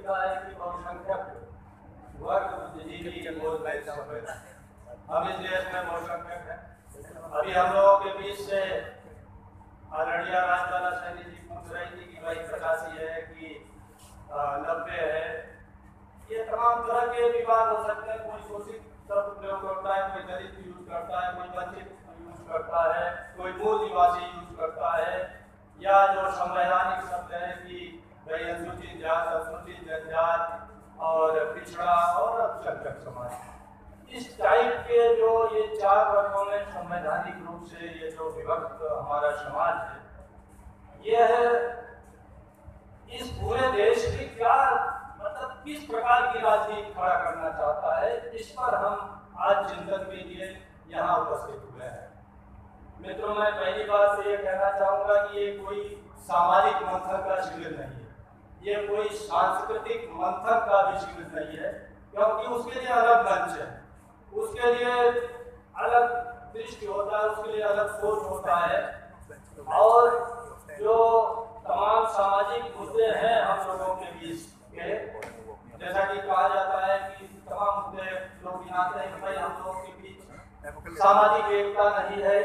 लिखा है कि बहुसंख्यक वर्ग जिनकी बोल बैठ सके। हम इस देश में बहुसंख्यक हैं। अभी हम लोगों के बीच से आदरणीय राजपाल सैनी जी पूछ रही थी कि भाई 85 है कि 90 है। ये तमाम तरह के विवाद हो सकते हैं। कोई शोषित शब्द प्रयोग करता है, कोई दलित यूज करता है, कोई वंचित यूज करता है, कोई मूल निवासी यूज करता है, या जो संवैधानिक शब्द है कि भाई अनुसूचित जात, अनुसूचित जनजात और पिछड़ा और अल्पसंख्यक समाज। इस टाइप के जो ये 4 वर्गों में संवैधानिक रूप से ये जो विभक्त हमारा समाज है, यह इस पूरे देश की क्या मतलब किस प्रकार की राजनीति खड़ा करना चाहता है, इस पर हम आज चिंतन के लिए यहाँ उपस्थित हुए हैं। मित्रों, मैं पहली बात से ये कहना चाहूँगा कि ये कोई सामाजिक मंथन का शिविर नहीं है, ये कोई सांस्कृतिक मंथन का भी शिविर नहीं है, क्योंकि उसके लिए अलग मंच है, उसके लिए अलग दृष्टि होता है, उसके लिए अलग सोच होता है। और जो तमाम सामाजिक मुद्दे हैं हम लोगों के बीच के, जैसा कि कहा जाता है कि तमाम मुद्दे लोग गिनाते हैं कि भाई हम लोगों के बीच सामाजिक एकता नहीं है,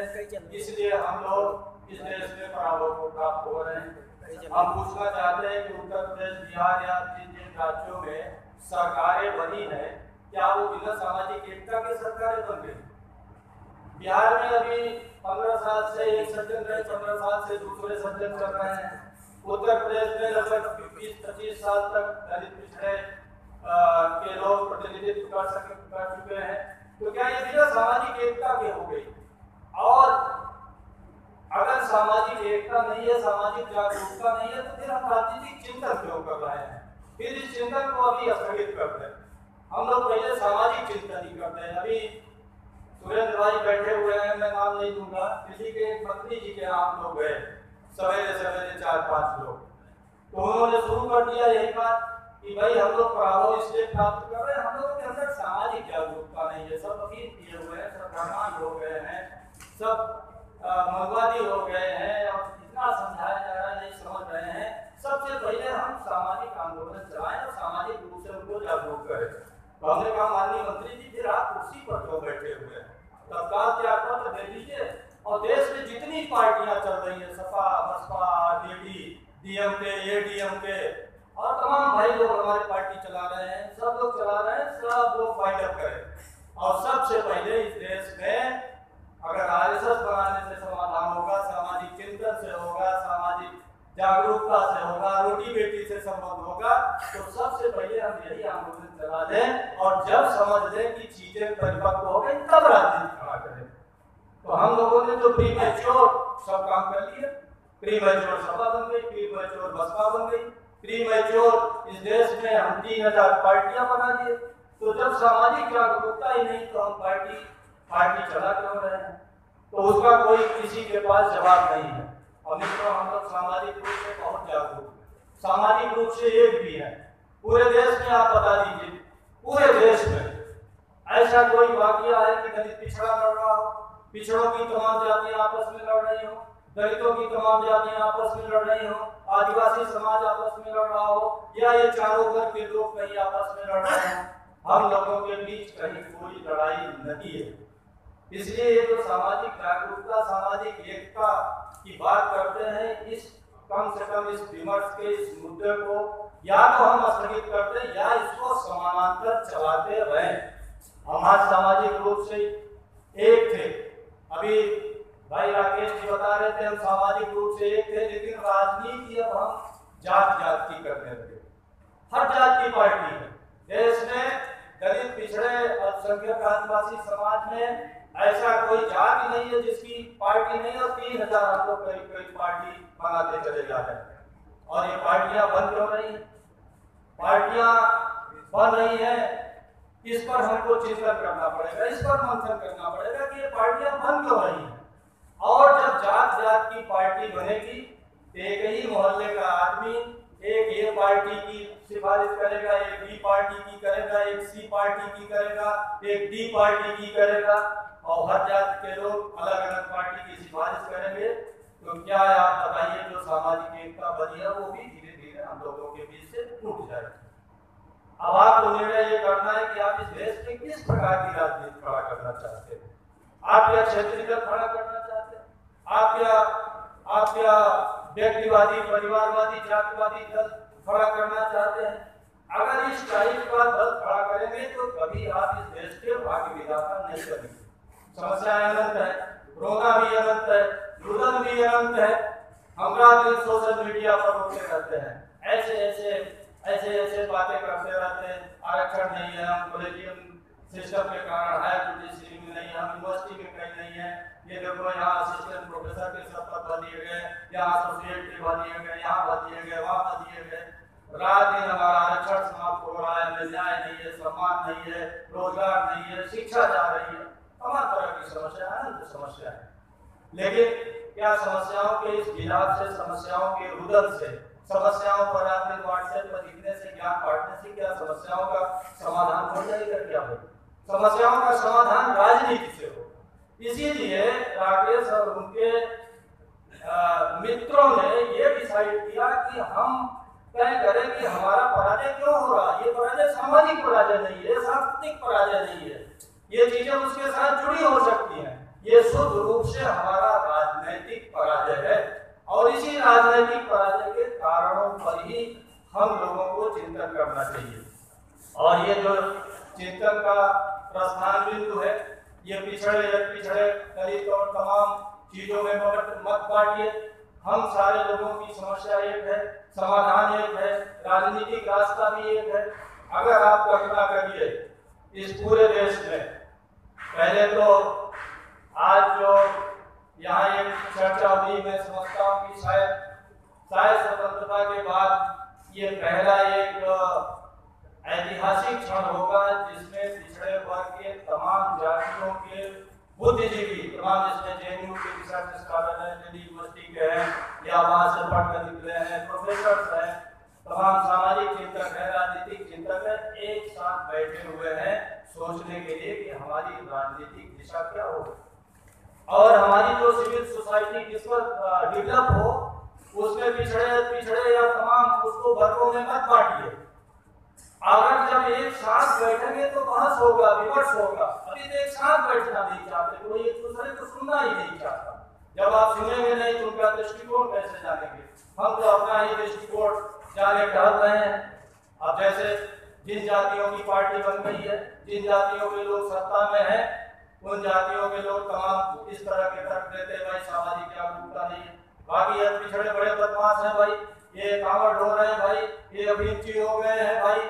इसलिए हम लोग इस देश में पराभव को प्राप्त हो रहे हैं। हम पूछना चाहते हैं कि उत्तर प्रदेश, बिहार या जिन राज्यों में सरकारें बनी है, क्या वो बिना सामाजिक एकता के सरकारें बन गई? बिहार में अभी 15 साल से एक सज्जन रहे, 15 साल से दूसरे सज्जन चल रहे हैं। उत्तर प्रदेश में लगभग 20-25 साल तक दलित पिछड़े के लोग प्रतिनिधित्व कर चुके हैं। तो क्या ये बिना सामाजिक एकता के हो गई? और अगर सामाजिक एकता नहीं है, सामाजिक जागरूकता नहीं है, तो फिर हम राजनीतिक चिंतन क्यों कर रहे हैं? फिर इस चिंतन को अभी स्थगित करते हैं। हम लोग पहले सामाजिक चिंतन ही करते हैं। अभी सुरेंद्र भाई बैठे हुए हैं, मैं नाम नहीं दूंगा, किसी के मंत्री जी के नाम लोग गए सवेरे सवेरे 4-5 लोग, तो उन्होंने शुरू कर दिया यही बात कि भाई हम लोग पराभव इसलिए प्राप्त कर रहे हैं, हम लोगों के अंदर सामाजिक जागरूकता नहीं है, सब अफीम किए हुए हैं, सब धर्मांध हो गए हैं, सब मगवादी हो गए हैं, और इतना समझाया जा रहा है नहीं समझ रहे हैं। सबसे पहले हम सामाजिक आंदोलन चलाएं और सामाजिक रूप से उनको जागरूक करें। तो हमने कहा माननीय मंत्री जी, फिर आप कुर्सी पर क्यों बैठे हुए हैं? तत्काल त्याग पत्र दे दीजिए, और देश में जितनी पार्टियां चल रही है, Sapa, Basapa, RJD, DMK, ADMK और तमाम भाई लोग हमारी पार्टी चला रहे हैं, सब लोग चला रहे हैं, सब लोग फाइट अप करें। और सबसे पहले इस देश में अगर आरएसएस बनाने से समाधान होगा, सामाजिक चिंतन से होगा, सामाजिक जागरूकता से होगा, रोटी बेटी से संबंध होगा, तो सबसे पहले हम यही आंदोलन चला दें, और जब समझ लें कि चीजें परिपक्व हो गई, तब राजनीति खड़ा करें। तो हम लोगों ने तो प्री मैच्योर सब काम कर लिए। प्री मैच्योर सपा बन गई, प्री मैच्योर बसपा बन गई, प्री मैच्योर इस देश में हम 3000 पार्टियां बना दिए। तो जब सामाजिक जागरूकता ही नहीं, तो हम पार्टी चला क्यों रहे हैं? तो उसका कोई किसी के पास जवाब नहीं है। और मित्रों, हम लोग सामाजिक रूप से बहुत जागरूक हैं, सामाजिक रूप से एक भी है। पूरे देश में आप बता दीजिए, पूरे देश में ऐसा कोई वाकया है कि दलित पिछड़ा लड़ रहा हो, पिछड़ों की तमाम जातियां आपस में लड़ रही हो, दलितों की तमाम जातियां आपस में लड़ रही हो, आदिवासी समाज आपस में लड़ रहा हो, या ये चारों वर्ग के लोग कहीं आपस में लड़ रहे हैं? हम लोगों के बीच कहीं कोई लड़ाई नहीं है। इसलिए ये जो सामाजिक जागरूकता, सामाजिक एकता की बात करते हैं, इस कम से कम इस विमर्श के इस मुद्दे को या तो हम स्थगित करते हैं या इसको समानांतर चलाते रहे। हम आज सामाजिक रूप से एक थे, अभी भाई राकेश जी बता रहे थे हम सामाजिक रूप से एक थे, लेकिन राजनीति अब हम जात की करने लगे। हर जात की पार्टी है देश में, दलित पिछड़े अल्पसंख्यक आदिवासी समाज में ऐसा कोई जाति नहीं है जिसकी पार्टी नहीं, और 3000 हम लोग कई पार्टी बनाते चले जा रहे हैं। और ये पार्टियां बन क्यों रही हैं? पार्टियां बन रही हैं, इस पर हमको चिंतन करना पड़ेगा, इस पर मंथन करना पड़ेगा कि ये पार्टियां बन क्यों रही हैं। और जब जात की पार्टी बनेगी, एक ही मोहल्ले का आदमी एक ए पार्टी की सिफारिश करेगा, एक बी पार्टी की करेगा, एक सी पार्टी की करेगा, एक डी पार्टी की करेगा, और हर जाति के लोग अलग अलग पार्टी की सिफारिश करेंगे। तो क्या आप बताइए, जो सामाजिक एकता बनी है वो भी धीरे धीरे हम लोगों के बीच से टूट जाएगी। अब आपको निर्णय ये करना है कि आप इस देश में किस प्रकार की राजनीति खड़ा करना चाहते हैं। आप क्या क्षेत्रीय दल खड़ा करना चाहते हैं, आप क्या व्यक्तिवादी, परिवारवादी, जातिवादी दल खड़ा करना चाहते हैं। अगर इस टाइप का दल खड़ा करेंगे तो कभी आप इस देश के भाग्य विधाता नहीं बनेंगे। समस्याएं अनंत है, रोना भी अनंत है, रुदन भी अनंत है। हम रात दिन सोशल मीडिया पर होते रहते हैं, ऐसे बातें करते रहते हैं। आरक्षण नहीं है, हम कॉलेजियम सिस्टम के कारण हायर जुडिशरी में नहीं है, हम यूनिवर्सिटी में कहीं नहीं है। ये देखो यहाँ असिस्टेंट प्रोफेसर के सब पद भर दिए गए, यहाँ एसोसिएट के भर दिए गए, यहाँ भर दिए गए, वहाँ भर दिए गए। रात दिन हमारा आरक्षण समाप्त हो रहा है, न्याय नहीं है, सम्मान नहीं है, रोजगार नहीं है, शिक्षा जा रही है, तमाम तरह की समस्या है, अनंत समस्या है। लेकिन क्या समस्याओं के इस गिलाफ से, समस्याओं के रुदन से, समस्याओं पर आपने व्हाट्सएप पर लिखने से, ज्ञान बांटने से क्या समस्याओं का समाधान हो जाएगा? क्या हो? समस्याओं का समाधान राजनीति से हो। इसीलिए राकेश और उनके मित्रों ने ये डिसाइड किया कि हम तय करें कि हमारा पराजय क्यों हो रहा है। ये पराजय सामाजिक पराजय नहीं है, सांस्कृतिक पराजय नहीं है, ये चीजें उसके साथ जुड़ी हो सकती हैं। ये शुद्ध रूप से हमारा राजनीतिक पराजय है और इसी राजनीतिक पराजय के कारणों पर ही हम लोगों को चिंतन करना चाहिए। और ये जो चिंतन का प्रस्थान बिंदु है, ये पिछड़े दलित और तमाम चीजों में मत बांटिए। हम सारे लोगों की समस्या एक है, समाधान एक है, राजनीतिक रास्ता भी एक है। अगर आप कल्पना करिए इस पूरे देश में, पहले तो आज जो यहाँ एक चर्चा हुई, मैं समझता हूँ कि शायद स्वतंत्रता के बाद ये पहला एक ऐतिहासिक क्षण होगा जिसमें पिछड़े वर्ग के तमाम जातियों के बुद्धिजीवी, तमाम जिसमें जेएनयू के रिसर्च स्कॉलर हैं, दिल्ली यूनिवर्सिटी के हैं या वहाँ से पढ़कर निकले हैं, प्रोफेसर हैं, तमाम सामाजिक चिंतक हैं, राजनीतिक चिंतक हैं, एक साथ बैठे हुए हैं सोचने के लिए कि हमारी राजनीतिक दिशा क्या हो और हमारी जो सिविल सोसाइटी जिस पर डेवलप हो उसमें पिछड़े या तमाम उसको वर्गों में मत बांटिए। अगर जब एक साथ बैठेंगे तो बहस होगा, विमर्श होगा। अभी तो एक साथ बैठना नहीं चाहते, कोई एक दूसरे को सुनना ही नहीं चाहता। जब आप सुनेंगे नहीं तो उनका दृष्टिकोण कैसे जानेंगे? हम तो अपना ही दृष्टिकोण जाने टहल रहे हैं। अब जैसे जिन जातियों की पार्टी बन गई है, जिन जातियों के लोग सत्ता में हैं, उन जातियों के लोग तमाम इस तरह के तर्क देते हैं, भाई सामाजिक जागरूकता नहीं है, बाकी ये पिछड़े बड़े बदमाश हैं भाई, ये कांवड़ ढो रहे हैं भाई, ये अभिरुचि हो गए हैं भाई,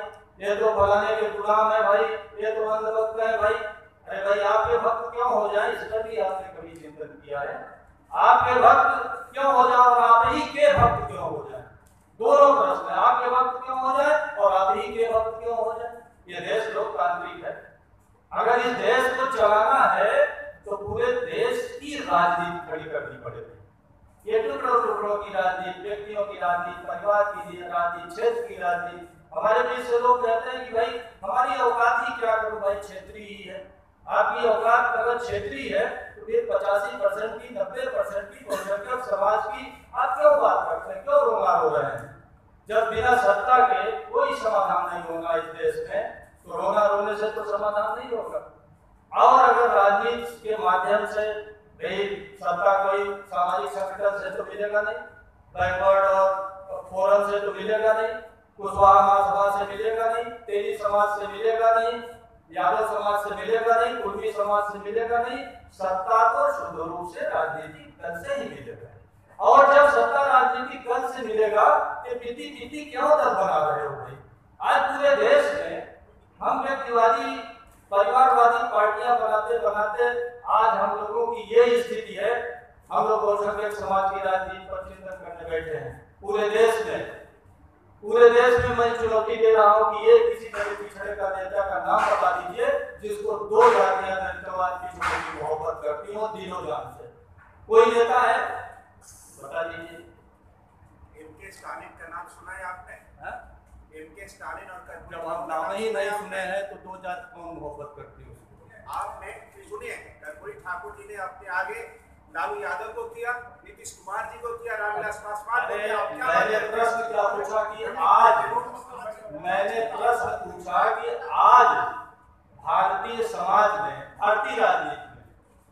ये तो फलाने के गुलाम है भाई, ये तो अंधभक्त है भाई। अरे भाई आपके भक्त क्यों हो जाए, इसका भी आपने कभी चिंतन किया है? आपके भक्त क्यों हो जाए और आप ही के भक्त क्यों हो जाए? दोनों प्रश्न है, आपके भक्त क्यों हो जाए और आप ही के भक्त क्यों हो जाए? ये देश लोकतांत्रिक है। अगर इस देश को चलाना है तो पूरे देश की राजनीति खड़ी करनी पड़ेगी। ये टुकड़ों की राजनीति, व्यक्तियों की राजनीति, परिवार की राजनीति, क्षेत्र की राजनीति। हमारे बीच से लोग कहते हैं कि भाई हमारी औकात ही क्या करूं भाई, क्षेत्रीय ही है। आपकी औकात अगर क्षेत्रीय है तो फिर 85% की, 90% की बहुसंख्यक समाज की आप क्यों बात करते हैं, क्यों रोना रो रहे हैं? जब बिना सत्ता के कोई समाधान नहीं होगा इस देश में तो रोना रोने से तो समाधान नहीं होगा। और अगर राजनीति के माध्यम से भाई सत्ता कोई सामाजिक संगठन से तो मिलेगा नहीं, बैकवर्ड और फोरम से तो मिलेगा नहीं, कुशवाहा महासभा से मिलेगा नहीं, तेली समाज से मिलेगा नहीं, यादव समाज से मिलेगा नहीं, कुर्मी समाज से मिलेगा नहीं। सत्ता तो शुद्ध रूप से राजनीतिक दल से ही मिलेगा। और जब सत्ता राजनीतिक दल से मिलेगा तो पीती क्यों दल बना रहे हो भाई? आज पूरे देश में हम व्यक्तिवादी, परिवारवादी पार्टियां बनाते बनाते आज हम लोगों की ये स्थिति है। हम लोग बहुसंख्यक समाज की राजनीति पर चिंतन करने बैठे हैं पूरे देश में। पूरे देश में मैं चुनौती दे रहा हूँ कि ये किसी तरह पिछड़े का नेता का नाम बता दीजिए जिसको दो जातियां दलितवाद की छोटी मोहब्बत करती हो दिलो जान से। कोई नेता है? बता दीजिए। एमके स्टालिन का नाम सुना है आपने? एमके स्टालिन और जब आप नाम ही नहीं सुने हैं तो दो जाति कौन मोहब्बत करती है उसको? आपने सुनिए, कर्पूरी ठाकुर जी ने अपने आगे लालू यादव को किया, नीतीश कुमार जी को किया, रामविलास पासवान को किया। मैंने प्रश्न क्या पूछा कि आज मैंने प्रश्न प्रश्न पूछा कि आज भारतीय समाज में, भारतीय राजनीति में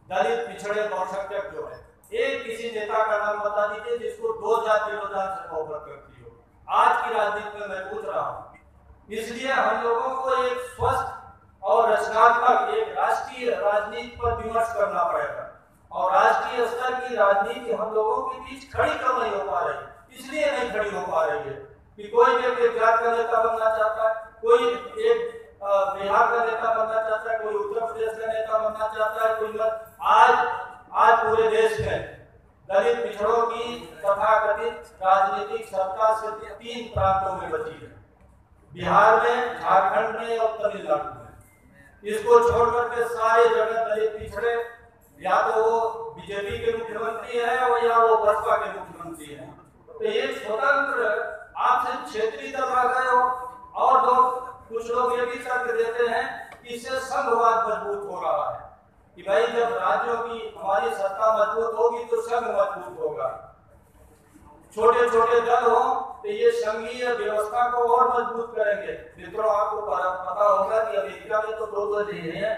दलित, पिछड़े, बहुसंख्यक जो है, एक किसी नेता का नाम बता दीजिए जिसको 2 जाति विरोधान से मोहब्बत करती हो। आज की राजनीति में मैं पूछ रहा हूँ। इसलिए हम लोगों को एक स्वस्थ और रचनात्मक एक राष्ट्रीय राजनीति पर विमर्श करना पड़ेगा, और राष्ट्रीय स्तर की राजनीति हम लोगों के बीच खड़ी क्यों नहीं हो पा रही? इसलिए नहीं खड़ी हो पा रही है कि कोई भी एक जात का नेता बनना चाहता है, कोई एक बिहार का नेता बनना चाहता है, कोई उत्तर प्रदेश का नेता बनना चाहता है, कोई आज पूरे देश में दलित, पिछड़ों की तथाकथित राजनीतिक सत्ता से 3 प्रांतों में बची है, बिहार में, झारखंड में और तमिलनाडु में। इसको छोड़कर के सारे जगह दलित, पिछड़े या तो वो बीजेपी के मुख्यमंत्री है और या वो बसपा के मुख्यमंत्री है। तो एक स्वतंत्र, आप सिर्फ क्षेत्रीय दल रह गए हो, और लोग, कुछ लोग ये भी तर्क देते हैं कि इससे संघवाद मजबूत हो रहा है कि भाई जब राज्यों की हमारी सत्ता मजबूत होगी तो संघ मजबूत होगा। छोटे छोटे दल हो तो ये संघीय व्यवस्था को और मजबूत करेंगे। मित्रों, आपको पता होगा कि अमेरिका में तो 2 दल हैं,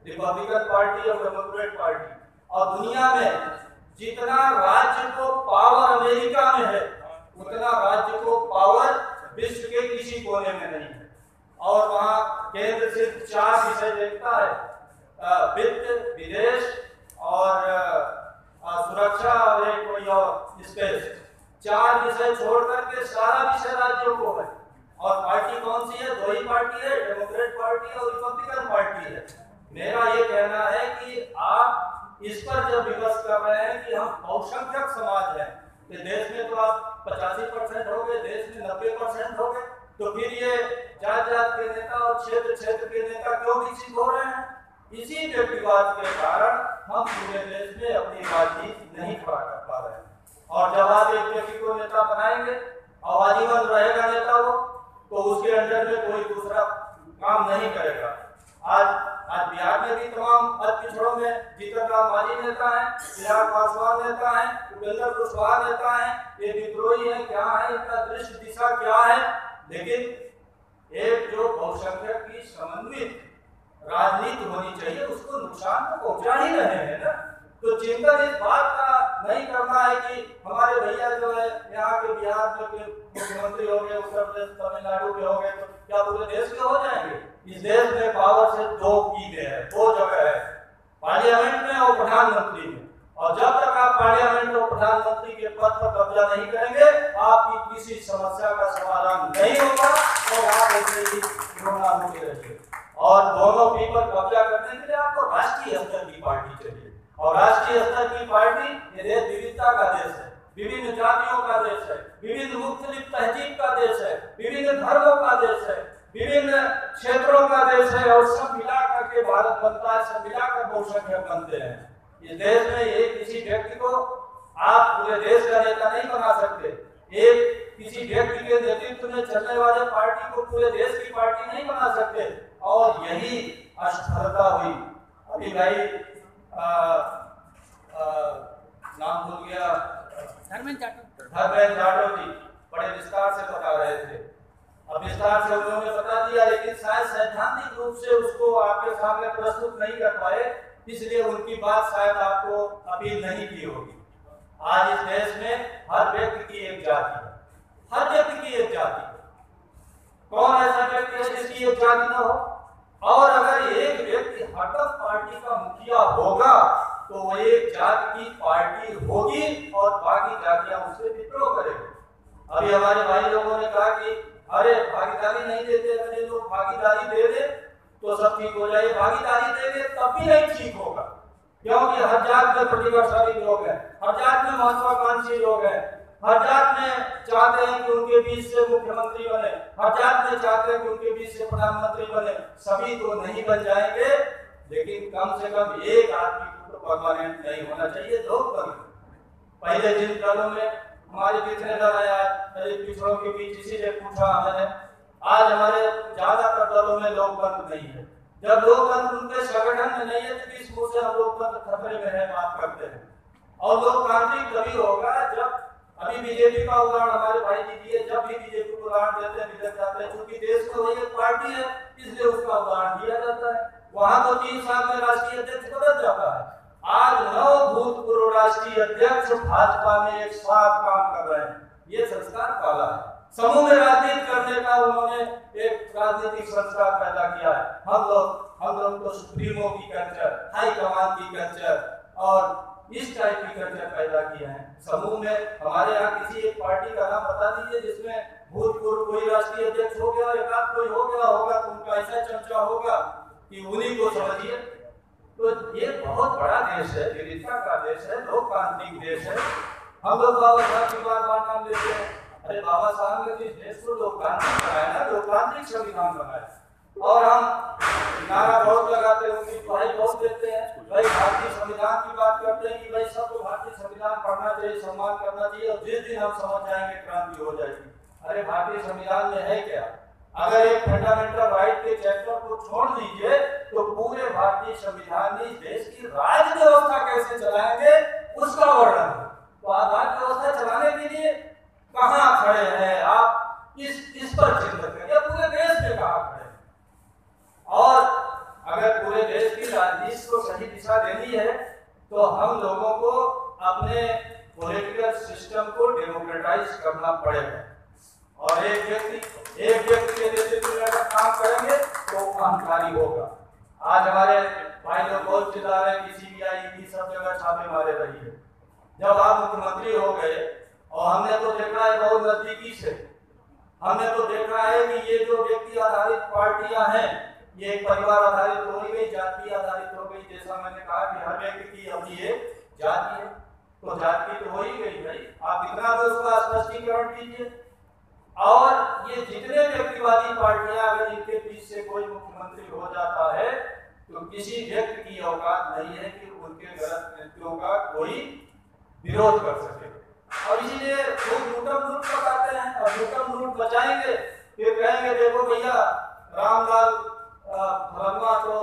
रिपब्लिकन पार्टी और डेमोक्रेट पार्टी, और दुनिया में जितना राज्य को पावर अमेरिका में है उतना राज्य को पावर विश्व के किसी कोने में नहीं है। और वहाँ केंद्र सिर्फ 4 विषय देखता है, वित्त, विदेश और सुरक्षा और एक कोई और स्पेस। 4 विषय छोड़ करके सारा विषय राज्यों को है। और पार्टी कौन सी है? 2 ही पार्टी है, डेमोक्रेट पार्टी और रिपब्लिकन पार्टी है। मेरा ये कहना है कि आप इस पर जब विमर्श कर रहे हैं कि हम बहुसंख्यक समाज हैं, तो देश में तो आप 85% हो गए, देश में 90% हो गए, तो फिर ये जात जात के नेता और क्षेत्र क्षेत्र के नेता क्यों विकसित हो रहे हैं? इसी व्यक्तिवाद के कारण हम पूरे देश में अपनी राजनीति नहीं खड़ा कर पा रहे हैं। और जब आप एक व्यक्ति को नेता बनाएंगे और आजीवन रहेगा नेता वो, तो उसके अंडर में कोई दूसरा काम नहीं करेगा। आज बिहार में भी तमाम पिछड़ों में जीतन राम मांझी नेता है, चिराग पासवान नेता है, उपेंद्र कुशवाहा नेता है, ये विद्रोही है, क्या है, इनका दृष्टि दिशा क्या है? लेकिन एक जो बहुसंख्यक की समन्वित राजनीति होनी चाहिए, उसको नुकसान तो पहुंचा ही रहे हैं ना। तो चिंतन इस बात का नहीं करना है कि हमारे भैया जो है यहाँ के बिहार में मुख्यमंत्री हो गए, उत्तर प्रदेश, तमिलनाडु के हो गए, तो क्या पूरे देश के हो जाएंगे? इस देश में पावर से 2 कीले हैं, 2 जगह है, पार्लियामेंट में और प्रधानमंत्री में। और जब तक आप पार्लियामेंट और प्रधानमंत्री के पद पर कब्जा नहीं करेंगे, आपकी किसी समस्या का समाधान नहीं होगा और आप ऐसे ही गुमराह होते रहेंगे। और दोनों की पर कब्जा करने के लिए आपको राष्ट्रीय स्तर की पार्टी चाहिए। और राष्ट्रीय स्तर की पार्टी, ये देश विविधता का देश है, विभिन्न जातियों का देश है, विभिन्न मुख्तलिफ तहजीब का देश है, विभिन्न धर्मों का देश है, विभिन्न क्षेत्रों का देश है, और सब मिलाकर के भारत बनता है, सब मिलाकर बहुसंख्यक बनते हैं। इस देश में एक किसी व्यक्ति को आप पूरे देश का नेता नहीं बना सकते। एक किसी व्यक्ति के नेतृत्व में चलने वाले पार्टी को पूरे देश की पार्टी नहीं बना सकते। और यही असफलता हुई। अभी भाई नाम भूल गया, धर्मेंद्र जाटव जी बड़े विस्तार से बता रहे थे। अब विस्तार से उन्होंने बता दिया, लेकिन शायद सैद्धांतिक रूप से उसको आपके सामने प्रस्तुत नहीं कर पाए, इसलिए उनकी बात शायद आपको अपील नहीं की होगी। आज इस देश में हर व्यक्ति की एक जाति है, हर व्यक्ति की एक जाति है। कौन ऐसा व्यक्ति है जिसकी एक जाति न हो? और अगर एक व्यक्ति हरदम पार्टी का मुखिया होगा तो वो एक जाति की पार्टी होगी और बाकी जातियां उससे विद्रोह करेंगे। अभी हमारे भाई लोगों ने कहा कि अरे भागीदारी नहीं देते, अगर ये लोग भागीदारी दे दे तो सब ठीक हो जाए। भागीदारी देंगे तब भी नहीं ठीक होगा, क्योंकि हर जात में प्रतिभाशाली लोग हैं, हर जात में महत्वाकांक्षी लोग हैं, हर जात में चाहते हैं कि उनके बीच से मुख्यमंत्री बने, हर जात में चाहते हैं कि उनके बीच से प्रधानमंत्री बने। सभी तो नहीं बन जाएंगे, लेकिन कम से कम एक आदमी को तो परमानेंट नहीं होना चाहिए। लोग पहले जिन दलों में हमारे कितने दल है आज दलित पिछड़ों के बीच, इसीलिए पूछा मैंने। आज हमारे ज्यादातर दलों में लोकतंत्र नहीं है। जब लोकतंत्र उनके संगठन में नहीं है तो किस मुंह से हम लोकतंत्र खतरे में है बात करते हैं। और लोकतांत्रिक तभी होगा जब अभी बीजेपी का उदाहरण हमारे भाई जी दिए, जब भी बीजेपी को उदाहरण देते हैं बिगड़ जाते हैं, क्योंकि देश में वही एक पार्टी है इसलिए उसका उदाहरण दिया जाता है। वहां तो 3 साल में राष्ट्रीय अध्यक्ष बदल जाता है। आज 9 भूतपूर्व राष्ट्रीय अध्यक्ष भाजपा में एक साथ काम कर रहे हैं। ये संस्कार काला है। समूह में राजनीति करने का उन्होंने एक राजनीतिक संस्कार पैदा किया है। हम लोग तो सुप्रीमो की कल्चर, हाई कमान की कल्चर और इस टाइप की कल्चर पैदा किए हैं। समूह में हमारे यहाँ किसी एक पार्टी का नाम बता दीजिए जिसमें भूतपूर्व कोई राष्ट्रीय अध्यक्ष हो गया, एक आध कोई हो गया होगा तो उनका ऐसा चर्चा होगा कि उन्हीं को समझिए। तो ये बहुत बड़ा देश है, विविधता का देश है, लोकतांत्रिक देश है। हम लोग बाबा साहब की बार नाम लेते हैं। अरे बाबा साहब ने इस देश को लोकतांत्रिक बनाया ना, लोकतांत्रिक संविधान बनाया। और हम नारा बहुत लगाते हैं, उनकी दुहाई बहुत देते हैं। भाई भारतीय संविधान की बात करते हैं कि भाई सबको भारतीय संविधान पढ़ना चाहिए, सम्मान करना चाहिए, और जिस दिन हम समझ जाएंगे क्रांति हो जाएगी। अरे भारतीय संविधान में है क्या? अगर एक फंडामेंटल राइट के चैप्टर को छोड़ दीजिए तो पूरे भारतीय संविधान में इस देश की राज्य व्यवस्था कैसे चलाएंगे उसका वर्णन है। तो राज्य व्यवस्था चलाने के लिए कहाँ खड़े हैं आप? इस पर चिंतन करिए, पूरे देश में कहाँ खड़े हैं। और अगर पूरे देश की राजनीति को सही दिशा देनी है तो हम लोगों को अपने पॉलिटिकल सिस्टम को डेमोक्रेटाइज करना पड़ेगा। और एक व्यक्ति के नेतृत्व में अगर काम करेंगे तो अहंकारी होगा। आज हमारे भाई लोग बहुत चिल्ला रहे हैं कि सीबीआई की सब जगह छापे मारे रही है। जब आप मुख्यमंत्री हो गए, और हमने तो देखा है बहुत नजदीकी से, हमने तो देखा है कि ये जो व्यक्ति आधारित पार्टियां हैं ये परिवार आधारित हो गई, जाति आधारित हो गई। जैसा मैंने कहा कि हर व्यक्ति की अपनी एक जाति है, तो जाति तो हो ही गई भाई। आप इतना भी उसका स्पष्टीकरण कीजिए। और ये जितने व्यक्तिवादी पार्टियां अगर इनके बीच से कोई मुख्यमंत्री हो जाता है तो किसी व्यक्ति की औकात नहीं है कि उनके गलत नीतियों का कोई विरोध कर सके। और इसीलिए लोग लूटम लूट बताते हैं, और लूटम लूट बचाएंगे, फिर कहेंगे देखो भैया रामलाल फलनवा तो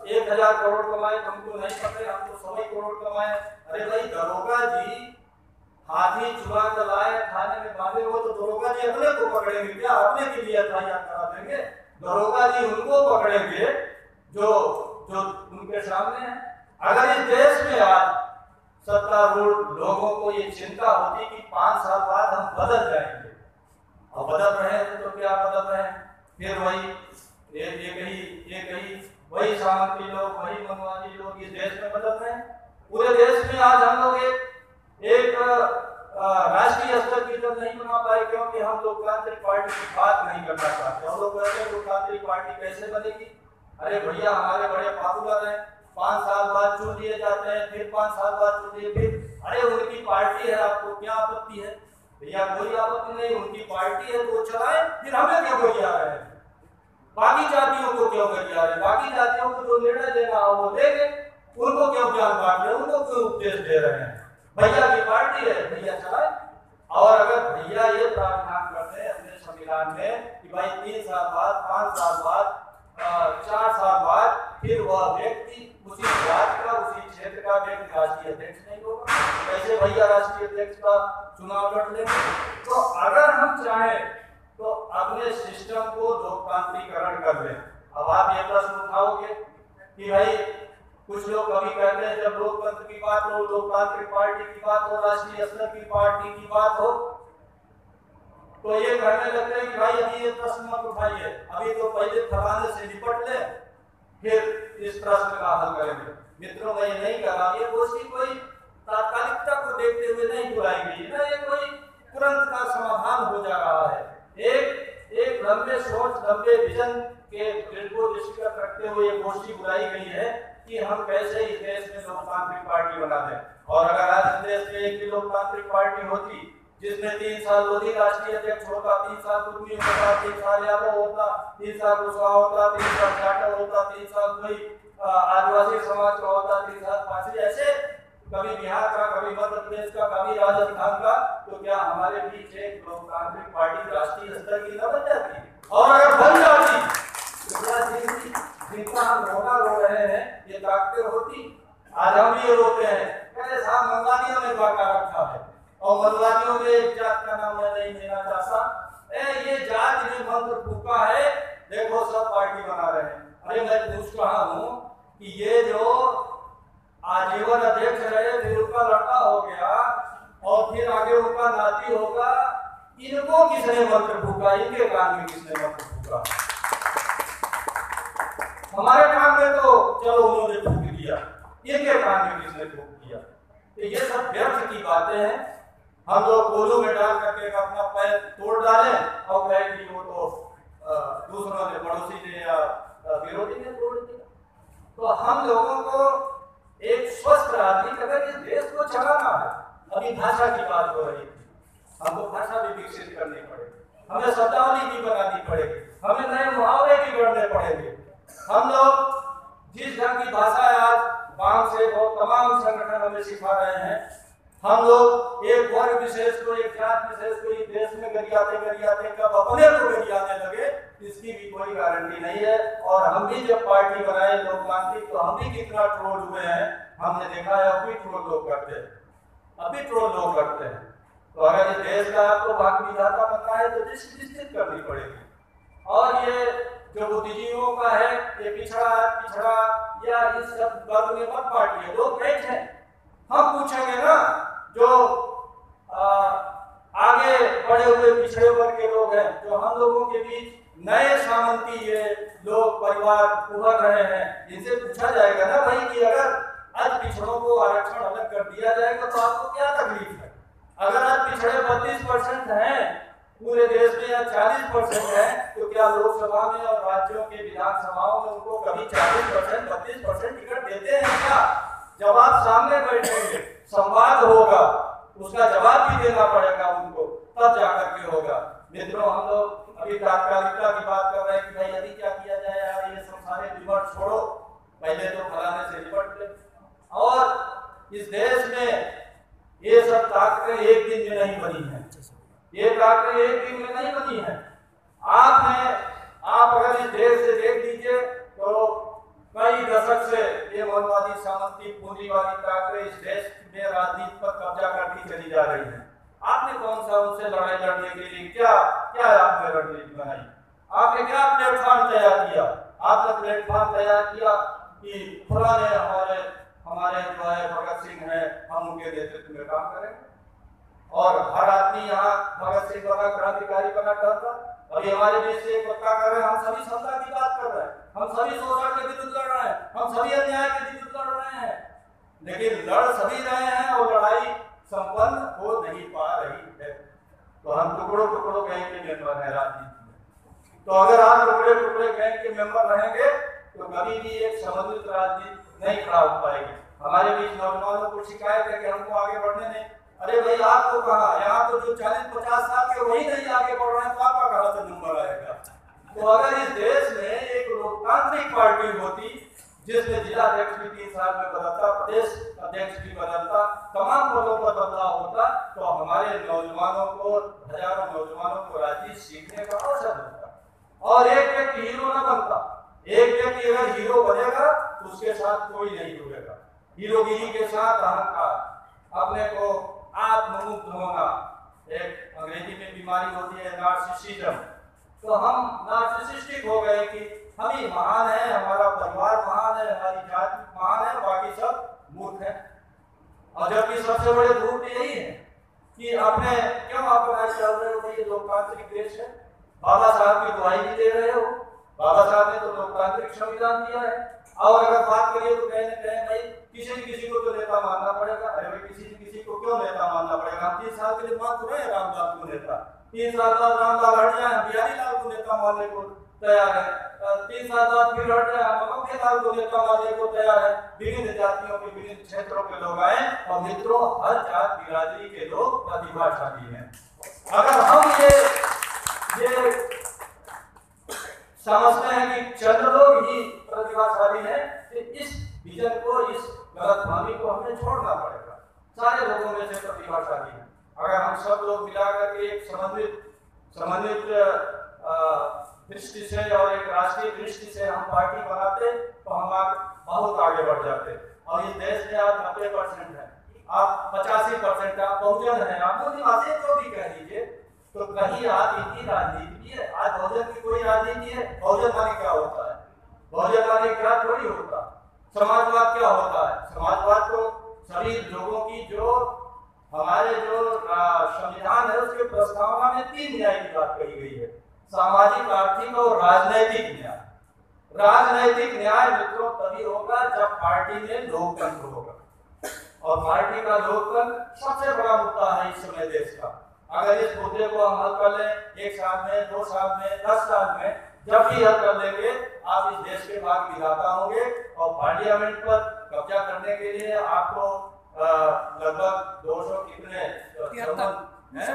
1000 करोड़ कमाए, हमको नहीं पकड़े, हम तो 100 करोड़ कमाए। अरे भाई दरोगा जी हाथी चुरा कर लाए, थाने में बांधे हो तो दरोगा जी अपने को पकड़ेंगे क्या? अपने के लिए एफआईआर करा देंगे? दरोगा जी उनको पकड़ेंगे जो उनके सामने है। अगर इस देश में आज सत्तारूढ़ लोगों को ये चिंता होती कि 5 साल बाद हम बदल जाएंगे, और बदल रहे हैं तो क्या बदल रहे हैं? फिर वही ये कहीं वही सामंती लोग, वही मनवादी लोग इस देश में बदल रहे हैं। पूरे देश में आज हम लोग एक राष्ट्रीय स्तर की तरफ नहीं बना पाए, क्योंकि हम लोकतांत्रिक पार्टी की बात नहीं करना चाहते। हम लोग कहते हैं लोकतांत्रिक पार्टी कैसे बनेगी? अरे भैया हमारे बड़े पॉपुलर हैं, 5 साल बाद चुन लिए जाते हैं, फिर 5 साल बाद चुन लिए, फिर अरे उनकी पार्टी है, आपको क्या आपत्ति है? भैया कोई आपत्ति नहीं, उनकी पार्टी है तो चलाएं, फिर हमें क्यों गरिया रहे हैं? बाकी जातियों को क्यों गरिया रहे? बाकी जातियों को जो निर्णय देना हो वो देंगे, उनको क्यों ज्ञान बांट रहे हैं, उनको क्यों उपदेश दे रहे हैं? भैया की पार्टी है, भैया चलाए। और अगर भैया ये प्रावधान करते हैं अपने संविधान में कि भाई 3 साल बाद, 5 साल बाद, 4 साल बाद फिर वह व्यक्ति उसी जात का, उसी क्षेत्र का व्यक्ति राष्ट्रीय अध्यक्ष नहीं होगा, कैसे भैया राष्ट्रीय अध्यक्ष का चुनाव लड़ लेंगे? तो अगर हम चाहें तो अपने सिस्टम को लोकतांत्रिकरण कर लें। अब आप ये प्रश्न उठाओगे कि भाई कुछ लोग कभी कहते हैं जब लोकतंत्र की बात हो, लोकतांत्रिक पार्टी की बात हो, राष्ट्रीय स्तर की पार्टी की बात हो, तो ये कहने लगते हैं कि भाई अभी ये प्रश्न मत उठाइए, अभी तो पहले फलाने से निपट ले, फिर इस प्रश्न का हल करेंगे। मित्रों मैं ये नहीं कर रहा, ये गोष्ठी कोई तात्कालिकता को देखते हुए नहीं बुलाई गई है, ये कोई तुरंत का समाधान हो जा रहा है। एक लंबे सोच, लंबे विजन के दृष्टिगत रखते हुए ये गोष्ठी बुलाई गई है कि हम कैसे इस देश में लोकतांत्रिक पार्टी बना दें। और अगर आज इस देश में एक भी लोकतांत्रिक पार्टी होती जिसमें 3 साल मोदी राष्ट्रीय अध्यक्ष होता, 3 साल कुर्मी होता, 3 साल यादव होता, 3 साल कुशवाहा होता, 3 साल जाटव होता, 3 साल कोई आदिवासी समाज का होता, 3 साल पांचवी, ऐसे कभी बिहार का, कभी मध्य प्रदेश का, कभी राजस्थान का, तो क्या हमारे बीच एक लोकतांत्रिक पार्टी राष्ट्रीय स्तर की न बन जाती? और अगर बन जाती तो जितना हम रोना रो रहे हैं ये ताकतें होती। आज हम भी ये रोते हैं, कहते साहब मंगानिया में बाका रखा है, और हुआ है, देखो सब पार्टी बना रहे हैं। अरे मैं पूछ रहा हूँ कि ये जो आजीवन अध्यक्ष रहे, फिर उनका लड़का हो गया और फिर आगे उनका नाती होगा, इनको किसने मंत्र फूका? इनके कान में किसने मंत्र फूका? हमारे कान में तो चलो उन्होंने फूक दिया, इनके कान में किसने फूक दिया? तो ये सब व्यर्थ की बातें हैं। हम लोग कोलू में डाल करके अपना पैर तोड़ डालें और कहें कि वो तो दूसरों ने, पड़ोसी ने या विरोधी ने तोड़ दिया। तो हम लोगों को एक स्वस्थ राजनीति, अगर इस देश को चलाना है, अभी भाषा की बात हो रही थी, हमको भाषा भी विकसित करनी पड़ेगी, हमें शब्दावली भी बनानी पड़ेगी, हमें नए मुहावरे भी गढ़ने पड़ेंगे। हम लोग जिस ढंग की भाषा आज गांव से और तमाम संगठन हमें सिखा रहे हैं, हम लोग एक वर्ग विशेष को, एक जात विशेष को इस देश में गरियाते गरियाते कब अपने को गरियाने लगे, इसकी भी कोई गारंटी नहीं है। और हम भी जब पार्टी बनाए लोकतांत्रिक, तो हम भी कितना ट्रोल हुए हैं, हमने देखा है। अब भी ट्रोल लोग करते हैं, अभी ट्रोल लोग करते हैं। तो अगर इस देश का आपको भाग विधाता बनना है तो निश्चित करनी पड़ेगी। और ये जो बुद्धिजीवियों का है, ये पिछड़ा या इस सब वर्ग में मत बांटिए, लोग बैठ हैं। हम पूछेंगे ना, जो आगे बढ़े हुए पिछड़े वर्ग के लोग हैं, जो हम लोगों के बीच नए सामंती ये लोग परिवार उभर रहे हैं, इनसे पूछा जाएगा ना भाई कि अगर आज पिछड़ों को आरक्षण अलग कर दिया जाएगा तो आपको क्या तकलीफ है? अगर आज पिछड़े 32% हैं पूरे देश में या 40% है, तो क्या लोकसभा में और राज्यों के विधानसभाओं में उनको कभी 40%, 32% टिकट देते हैं क्या? जवाब सामने बैठेंगे, संवाद होगा, उसका जवाब भी देना पड़ेगा उनको, तब जाकर के होगा। मित्रों, हम लोग अभी तात्कालिकता की बात कर रहे हैं कि भाई अभी क्या किया जाए यार, ये सब सारे विमर्श छोड़ो, पहले तो फलाने से निपट ले। और इस देश में ये सब ताकतें एक दिन में नहीं बनी है, ये ताकतें एक दिन में नहीं बनी है। आप अगर इस देश से देख लीजिए तो कई दशक से ये मनवादी, सामंती, पूंजीवादी ताकतें इस देश में राजनीति पर कब्जा करती चली जा रही है। आपने कौन सा उनसे लड़ाई लड़ने के लिए क्या आपने रणनीति बनाई? आपने क्या प्लेटफॉर्म तैयार किया? आपने प्लेटफॉर्म तैयार किया कि फलाने हमारे जो है भगत सिंह है, हम उनके नेतृत्व में काम करेंगे, और हर आदमी यहाँ भगत सिंह बना, क्रांतिकारी बना करता। अभी हमारे बीच से एक वक्ता कर रहे हैं, हम सभी समता की बात कर रहे हैं, हम सभी शोषण के विरुद्ध लड़ रहे हैं, हम सभी अन्याय के विरुद्ध लड़ रहे हैं, लेकिन लड़ सभी रहे हैं और लड़ाई संपन्न हो नहीं पा रही है। तो हम टुकड़ों गैंग के मेंबर हैं राजनीति में। तो अगर आप टुकड़े गैंग के मेंबर रहेंगे तो कभी भी एक समन्वित राजनीति नहीं खड़ा हो पाएगी। हमारे बीच नौजवानों को शिकायत है कि हमको आगे बढ़ने नहीं। अरे भाई, आपको कहा, यहाँ तो जो 40-50 साल के वही नहीं आगे बढ़ रहे हैं, तो आपका कहाँ से नंबर आएगा? तो अगर इस देश में एक लोकतांत्रिक पार्टी होती जिसमें जिला अध्यक्ष भी 3 साल में बदलता, प्रदेश अध्यक्ष भी बदलता, तमाम पदों पर बदलाव होता, तो हमारे नौजवानों को, हजारों नौजवानों को राजनीति सीखने का अवसर मिलता। और एक व्यक्ति हीरो न बनता। एक व्यक्ति अगर हीरो बनेगा तो उसके साथ कोई नहीं जुड़ेगा। हीरोगिरी के साथ अहंकार, अपने को आत्ममुक्त होना, एक अंग्रेजी में बीमारी होती है नार्सिसिज्म। तो हम नार्सिसिस्टिक हो गए कि हम ही महान है, हमारा परिवार महान है, हमारी जाति महान है, बाकी सब मूर्ख है। और जबकि सबसे बड़े धूर्त यही है कि आपने क्यों अपना चल रहे हो, ये लोकतांत्रिक देश है, बाबा साहब की दुआई भी दे रहे हो। बाबा साहब ने तो लोकतांत्रिक संविधान दिया है। और अगर बात करिए तो कहें भाई किसी को तो नेता मानना पड़ेगा। अरे भाई, किसी को क्यों नेता मानना पड़ेगा? हम 3 साल के लिए मान तो रहे हैं रामलाल को नेता, 3 साल बाद रामलाल हट जाए, बिहारी लाल को नेता मानने को तैयार है, 3 साल बाद फिर हट जाए, ममता लाल को नेता मानने को तैयार है। विभिन्न जातियों के, विभिन्न क्षेत्रों के लोग आए, और मित्रों, हर जात बिरादरी के लोग प्रतिभाशाली हैं। अगर हम ये समझते हैं कि चंद लोग ही प्रतिभाशाली हैं, तो इस विजन को, इस गलतफहमी को हमें छोड़ना पड़ेगा। सारे लोगों में से प्रतिभाशाली हैं। अगर हम सब लोग मिलाकर के एक समन्वित दृष्टि से और एक राष्ट्रीय दृष्टि से हम पार्टी बनाते तो हम बहुत आगे बढ़ जाते। और इस देश में आप 90% है, आप 85% आप बहुजन हैं, आप निवासी जो भी कह लीजिए, तो कहीं आप इनकी राजनीति राजनीति है। आज बहुजन की कोई राजनीति है? बहुजन माने क्या होता है? बहुजन माने क्या थोड़ी होता। समाजवाद क्या होता है? समाजवाद तो सभी लोगों की जो हमारे जो संविधान है उसके प्रस्तावना में 3 न्याय की बात कही गई है, सामाजिक, आर्थिक और राजनैतिक न्याय। राजनैतिक न्याय मित्रों तभी होगा जब पार्टी में लोकतंत्र होगा, और पार्टी का लोकतंत्र सबसे बड़ा मुद्दा है इस समय देश का। अगर इस मुद्दे को हम हल कर लें 1 साल में, 2 साल में, 10 साल में, जब भी हल कर लेंगे आप इस देश के भाग विधाता होंगे। और पार्लियामेंट पर कब्जा करने के लिए आपको लगभग 200 कितने 273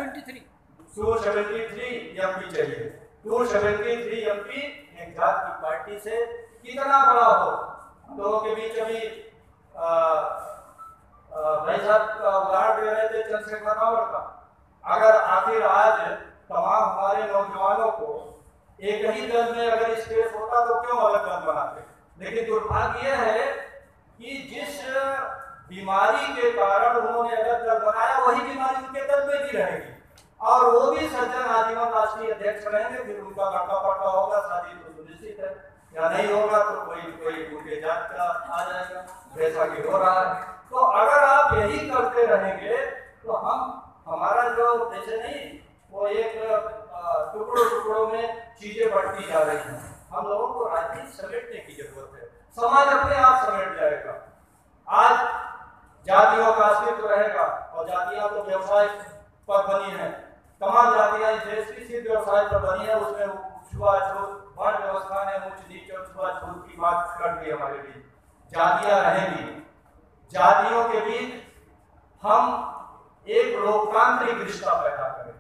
एमपी चाहिए। 273 एमपी एक जात की पार्टी से कितना बड़ा हो। हम लोगों के बीच अभी भाई साहब उदाहरण दे रहे थे चंद्रशेखर रावत का। अगर आखिर आज तमाम हमारे नौजवानों को एक ही दल में अगर स्पेस होता तो क्यों अलग दल बनाते। लेकिन दुर्भाग्य यह है कि जिस बीमारी के कारण उन्होंने अलग दल बनाया वही बीमारी उनके दल में भी रहेगी, और वो भी सज्जन आजीवन राष्ट्रीय अध्यक्ष रहेंगे। फिर उनका लड़का पड़ता होगा, शादी तो सुनिश्चित है, या नहीं होगा तो कोई उनके जात का आ जाएगा, जैसा कि हो रहा है। तो अगर आप यही करते रहेंगे तो हमारा जो जैसे नहीं वो एक टुकड़ों में चीजें बढ़ती जा रही हैं। हम लोगों को राजनीति समेटने की जरूरत है, समाज अपने आप समेट जाएगा। आज जातियों का अस्तित्व रहेगा, और जातियां तो व्यवसाय पर बनी है। तमाम जातियां इस देश की सिर्फ व्यवसाय पर बनी है। उसमें छुआछूत, वर्ण व्यवस्था ने ऊंच नीच और छुआछूत की बात कर दी हमारे बीच। जातियां रहेंगी, जातियों के बीच हम एक लोकतांत्रिक रिश्ता पैदा करें,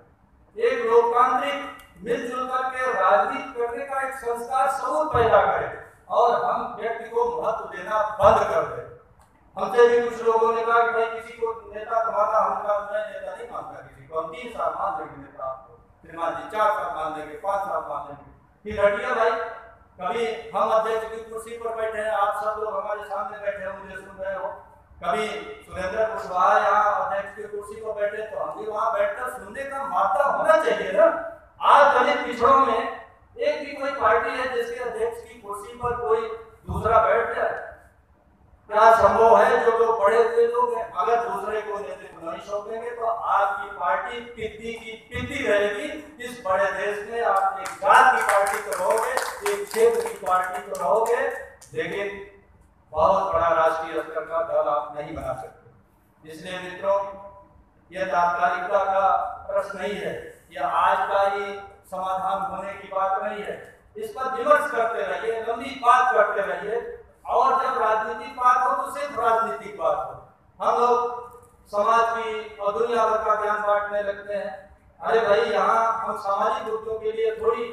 एक लोकतांत्रिक मिलजुल करके राजनीति करने का एक संस्कार समूह पैदा करें, और हम व्यक्ति को महत्व देना बंद कर दें। हमसे भी कुछ लोगों ने कहा कि भाई किसी को नेता तो माना, मैं नेता नहीं मानता किसी को, हम 3 साल मान देंगे नेता आपको, फिर मान लीजिए 4 साल मान देंगे, 5 साल मान देंगे, फिर हटिए भाई। कभी हम अध्यक्ष की कुर्सी पर बैठे हैं, आप सब लोग हमारे सामने बैठे हैं, मुझे सुन रहे हो। कभी सुरेंद्र कुशवाहा यहाँ अध्यक्ष की कुर्सी पर बैठे तो हम भी वहां बैठकर सुनने का माता होना चाहिए ना। आज दलित पिछड़ों में एक भी कोई पार्टी है जिसके अध्यक्ष की कुर्सी पर कोई दूसरा बैठ जाए? क्या संभव है? जो लोग बड़े हुए लोग हैं, अगर दूसरे को नेतृत्व नहीं सौंपेंगे तो आपकी पार्टी पिद्दी की पिद्दी रहेगी। इस बड़े देश में आप एक जात की पार्टी तो रहोगे, एक क्षेत्र की पार्टी तो रहोगे, लेकिन बहुत बड़ा राष्ट्रीय स्तर का दल आप नहीं बना सकते। इसलिए मित्रों, यह तात्कालिकता का प्रश्न नहीं है, यह आज का ही समाधान होने की बात नहीं है। इस पर विमर्श करते रहिए, लंबी बात करते रहिए, और जब राजनीतिक बात हो तो सिर्फ राजनीतिक बात हो। हम लोग समाज की और दुनिया भर का ज्ञान बांटने लगते हैं। अरे भाई, यहाँ हम सामाजिक मुद्दों के लिए थोड़ी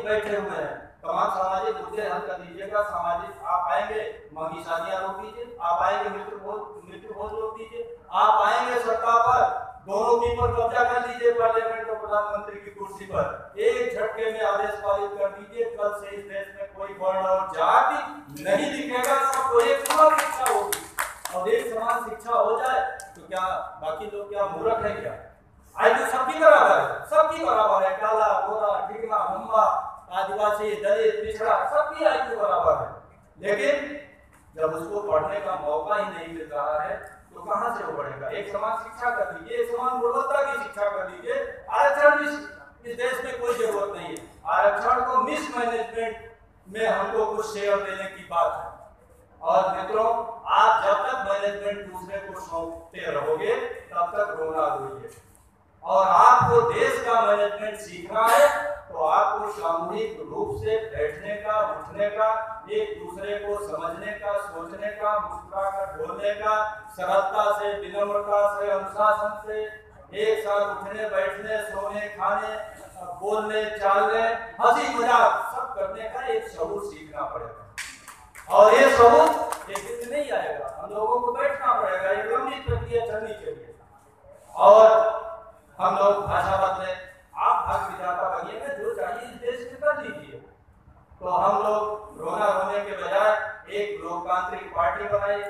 बैठे हुए हैं। तमाम सामाजिक मुद्दे हल कर दीजिएगा। सामाजिक आप आएंगे, महंगी शादियां रोक दीजिए, आप आएंगे मृत्यु भोज रोक दीजिए, आप आएंगे सत्ता पर, दोनों की पर कब्जा कर लीजिए पार्लियामेंट और प्रधानमंत्री की कुर्सी पर, एक झटके में आदेश पारित कर दीजिए। कल से इस देश में कोई वर्ण और जाति नहीं दिखेगा, सबको एक समान शिक्षा होगी। और एक समान शिक्षा हो जाए तो क्या बाकी लोग क्या मूर्ख है क्या? आज तो सबकी बराबर है, सबकी बराबर है, काला गोरा टिकला लंबा आदिवासी दलित पिछड़ा सबकी आयु बराबर है। लेकिन जब उसको पढ़ने का मौका ही नहीं मिल रहा है तो कहां से वो पढ़ेगा? एक समान शिक्षा कर लीजिए, एक समान गुणवत्ता की शिक्षा कर लीजिए। आरक्षण इस देश में कोई जरूरत नहीं है। आरक्षण को मिसमैनेजमेंट में हमको कुछ शेयर देने की बात है। और मित्रों, आप जब तक मैनेजमेंट दूसरे को सौंपते रहोगे तब तक रोना रोइए। और आपको देश का मैनेजमेंट सीखना है तो आपको सामूहिक रूप से बैठने का, उठने का, एक दूसरे को समझने का, सोचने का, मुस्कुरा कर बोलने का, सरलता से, विनम्रता से, अनुशासन से, एक साथ उठने बैठने, सोने खाने, बोलने चालने, हंसी मजाक सब करने का एक सबूत सीखना पड़ेगा। और ये सबूत एक दिन नहीं आएगा, हम लोगों को बैठना पड़ेगा, एक लंबी प्रक्रिया चलनी चाहिए। और हम लोग भाषा बदले, आप भाग विधाता बनिए ना, जो चाहिए इस देश में कर लीजिए। तो हम लोग रोना रोने के बजाय एक लोकतांत्रिक पार्टी बनाइए,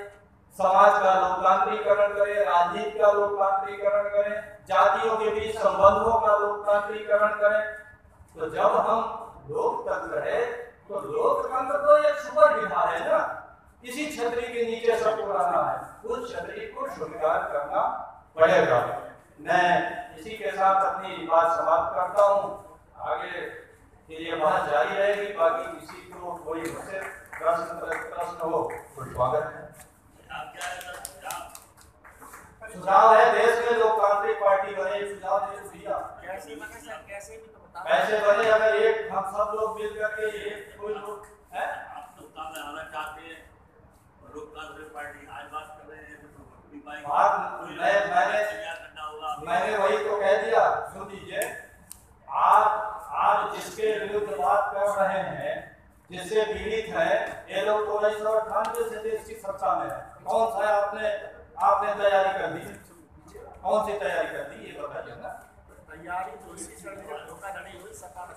समाज का लोकतांत्रिकरण करें, राजनीति का लोकतांत्रिकरण करें, जातियों के बीच संबंधों का लोकतांत्रिकरण करें, तो जब हम लोकतंत्र है तो लोकतंत्र तो एक सुपर विधान है ना, इसी छतरी के नीचे सबको रहना है, उस छतरी को स्वीकार करना पड़ेगा। मैं इसी के साथ अपनी बात समाप्त करता हूँ, आगे के लिए बात जारी रहेगी। बाकी किसी को कोई प्रश्न हो तो स्वागत है। सुझाव है देश में लोकतांत्रिक पार्टी बने, सुझाव दे भैया कैसे बने सर, कैसे भी तो बताओ। कैसे बने? अगर एक हम सब लोग मिल करके एक कोई लोग है आप सत्ता में आना चाहते हैं, लोकतांत्रिक पार्टी आज बात कर रहे हैं मैंने वही तो कह दिया। सुन लीजिए, आज जिसके विरुद्ध बात कर रहे हैं, जिससे पीड़ित है, ये लोग तो 1998 से देश की सत्ता में है। कौन सा आपने तैयारी कर दी? कौन सी तैयारी कर दी ये बताइए ना। तैयारी तो इसी तरह से धोखाधड़ी हुई सत्ता में।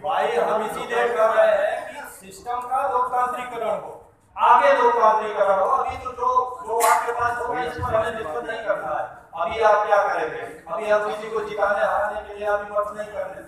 भाई हम इसीलिए कर रहे हैं कि सिस्टम का लोकतांत्रिकरण हो, आगे लोकतांत्रिकरण हो। अभी तो जो आपके पास होगा इस पर हमें डिस्कस नहीं करना है। अभी आप क्या करेंगे? अभी हम किसी को जिताने हराने के लिए अभी मत नहीं करने